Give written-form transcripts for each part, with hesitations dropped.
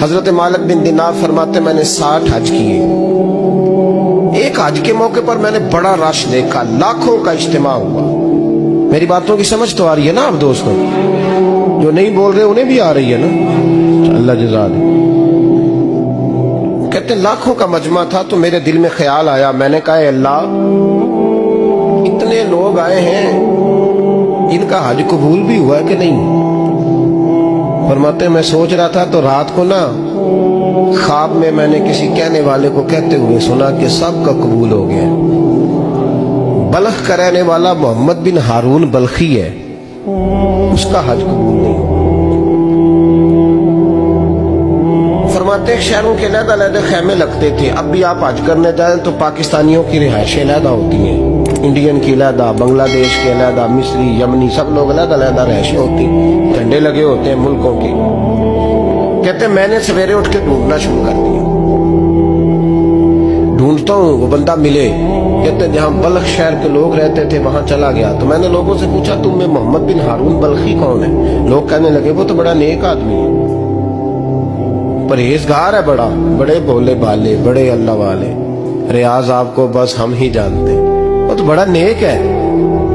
حضرت مالک بن دینار فرماتے میں نے 60 حج کیے. ایک حج کے موقع پر میں نے بڑا رش دیکھا, لاکھوں کا اجتماع ہوا. میری باتوں کی سمجھ تو آ رہی ہے نا آپ دوستوں؟ جو نہیں بول رہے انہیں بھی آ رہی ہے نا؟ اللہ جزا دے. کہتے ہیں لاکھوں کا مجمع تھا تو میرے دل میں خیال آیا, میں نے کہا اے اللہ اتنے لوگ آئے ہیں, ان کا حج قبول بھی ہوا ہے کہ نہیں؟ فرماتے میں سوچ رہا تھا تو رات کو نا خواب میں نے کسی کہنے والے کو کہتے ہوئے سنا کہ سب کا قبول ہو گیا. بلخ کا رہنے والا محمد بن ہارون بلخی ہے, اس کا حج قبول نہیں. فرماتے ہیں شہروں کے علیحدہ علیحدہ خیمے لگتے تھے. اب بھی آپ حج کرنے جائیں تو پاکستانیوں کی رہائشیں علیحدہ ہوتی ہیں, انڈین کی علیحدہ, بنگلہ دیش کے علیحدہ, مصری, یمنی, سب لوگ علیحدہ علیحدہ رہائشیں ہوتی ہیں, جھنڈے لگے ہوتے ہیں ملکوں کے. کہتے ہیں میں نے سویرے اٹھ کے ڈھونڈنا شروع کر دیا. ڈھونڈتا ہوں وہ بندہ ملے. کہتے ہیں جہاں بلخ شہر کے لوگ رہتے تھے وہاں چلا گیا تو میں نے لوگوں سے پوچھا تم میں محمد بن ہارون بلخی کون ہے؟ لوگ کہنے لگے وہ تو بڑا نیک آدمی ہے, پرہیزگار ہے, بڑے بولے بالے, بڑے اللہ والے, ریاض آپ کو بس ہم ہی جانتے ہیں, وہ تو بڑا نیک ہے,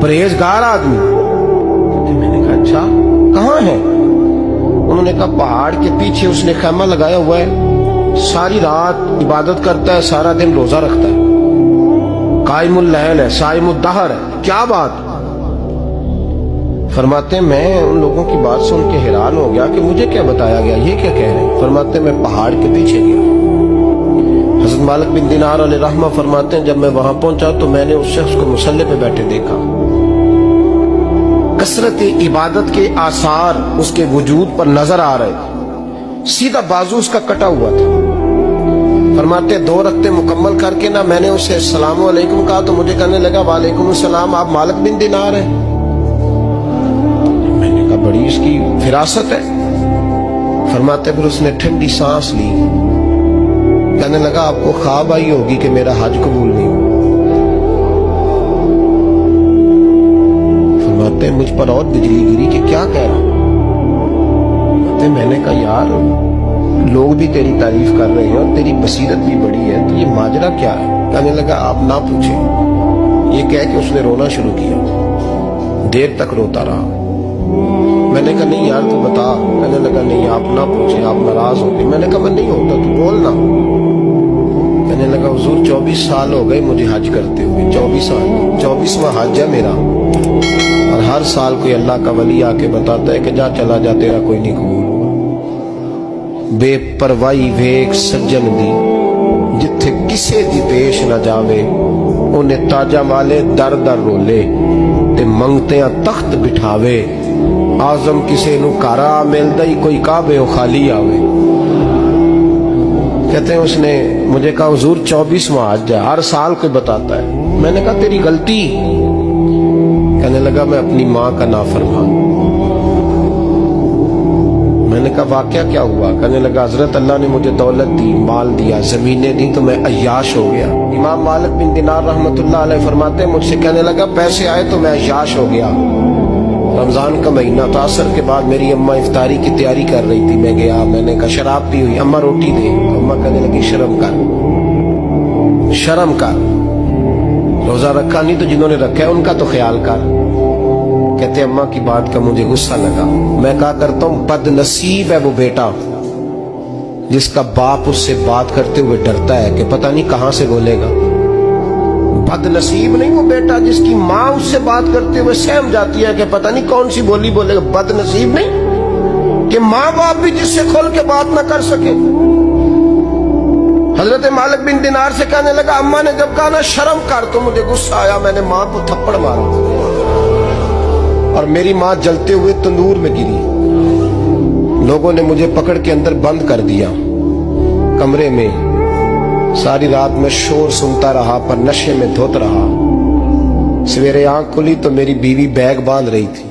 پرہیزگار آدمی. میں نے کہا اچھا کہاں ہے؟ انہوں نے کہا پہاڑ کے پیچھے اس نے خیمہ لگایا ہوا ہے, ساری رات عبادت کرتا ہے, سارا دن روزہ رکھتا ہے, قائم اللیل ہے, صائم الدہر ہے. کیا بات؟ فرماتے ہیں میں ان لوگوں کی بات سن کے حیران ہو گیا کہ مجھے کیا بتایا گیا, یہ کیا کہہ رہے ہیں؟ فرماتے ہیں میں پہاڑ کے پیچھے گیا. حضرت مالک بن دینار علیہ رحمہ فرماتے ہیں جب میں وہاں پہنچا تو میں نے اس شخص کو مصلی پہ بیٹھے دیکھا. کثرت عبادت کے آثار اس کے وجود پر نظر آ رہے. سیدھا بازو اس کا کٹا ہوا تھا. فرماتے 2 رکعتیں مکمل کر کے نا میں نے اسے السلام علیکم کہا تو مجھے کہنے لگا وعلیکم السلام, آپ مالک بن دینار ہیں؟ میں نے کہا بڑی اس کی فراست ہے. فرماتے پھر اس نے ٹھنڈی سانس لی, کہنے لگا آپ کو خواب آئی ہوگی کہ میرا حج قبول نہیں ہوا. فرماتے ہیں مجھ پر اور بجلی گری کہ کیا کہہ رہا ہوں. میں نے کہا یار لوگ بھی تیری تعریف کر رہے ہیں اور تیری بصیرت بھی بڑی ہے, تو یہ ماجرا کیا ہے؟ کہنے لگا آپ نہ پوچھیں. یہ کہہ کے اس نے رونا شروع کیا, دیر تک روتا رہا. میں نے کہا نہیں یار تو بتا. کہنے لگا نہیں آپ نہ پوچھیں, آپ ناراض ہو گئے. میں نے کہا میں نہیں ہوتا, تو بولنا. کہنے لگا حضور 24 سال ہو گئے مجھے حج کرتے ہوئے, 24 سال, 24واں حج ہے میرا, اور ہر سال کوئی اللہ کا ولی آ کے بتاتا ہے کہ جا چلا جا تیرا کوئی نہیں قبول ہوگا. بے پروائی ویک سجن دی جتھے کسے دی پیش نہ جاوے, انہیں تاجا والے در در رولے تے منگتیاں تخت بٹھاوے. آزم کسے نو کارا ملدا ہی کوئی کعبے و خالی آوے. کہتے ہیں اس نے مجھے کہا حضور 24واں حج ہے, ہر سال کوئی بتاتا ہے. میں نے کہا تیری غلطی. کہنے لگا میں اپنی ماں کا نافرمان. میں نے کہا واقعہ کیا ہوا؟ کہنے لگا حضرت اللہ نے مجھے دولت دی, مال دیا, زمینیں دی تو میں عیاش ہو گیا. امام مالک بن دینار رحمت اللہ علیہ فرماتے ہیں مجھ سے کہنے لگا پیسے آئے تو میں عیاش ہو گیا. رمضان کا مہینہ تھا, عصر کے بعد میری اماں افطاری کی تیاری کر رہی تھی. میں گیا, میں نے کہا شراب پی ہوئی, اماں روٹی دے. اماں کہنے لگی شرم کر, شرم کر, روزہ رکھا نہیں تو جنہوں نے رکھا ہے ان کا تو خیال کر. کہتے اماں کی بات کا مجھے غصہ لگا. میں کہا کرتا ہوں بد نصیب ہے وہ بیٹا جس کا باپ اس سے بات کرتے ہوئے ڈرتا ہے کہ پتہ نہیں کہاں سے بولے گا. بد نصیب نہیں وہ بیٹا جس کی ماں اس سے بات کرتے ہوئے سہم جاتی ہے کہ پتہ نہیں کون سی بولی بولے گا. بد نصیب نہیں کہ ماں باپ بھی جس سے کھول کے بات نہ کر سکے. حضرت مالک بن دینار سے کہنے لگا اماں نے جب کہا نا شرم کر تو مجھے غصہ آیا, میں نے ماں کو تھپڑ مارا اور میری ماں جلتے ہوئے تندور میں گری. لوگوں نے مجھے پکڑ کے اندر بند کر دیا کمرے میں. ساری رات میں شور سنتا رہا پر نشے میں دھوت رہا. سویرے آنکھ کھلی تو میری بیوی بیگ باندھ رہی تھی.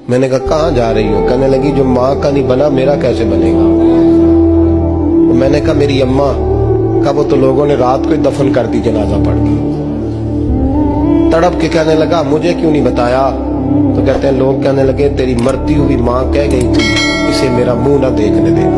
میں نے کہا کہاں جا رہی ہو؟ کہنے لگی جو ماں کا نہیں بنا میرا کیسے بنے گا. میں نے کہا میری اماں کا وہ تو لوگوں نے رات کو ہی دفن کر دی جنازہ پڑھ کے. تڑپ کے کہنے لگا مجھے کیوں نہیں بتایا؟ تو کہتے ہیں لوگ کہنے لگے تیری مرتی ہوئی ماں کہہ گئی تھی اسے میرا منہ نہ دیکھنے دینا.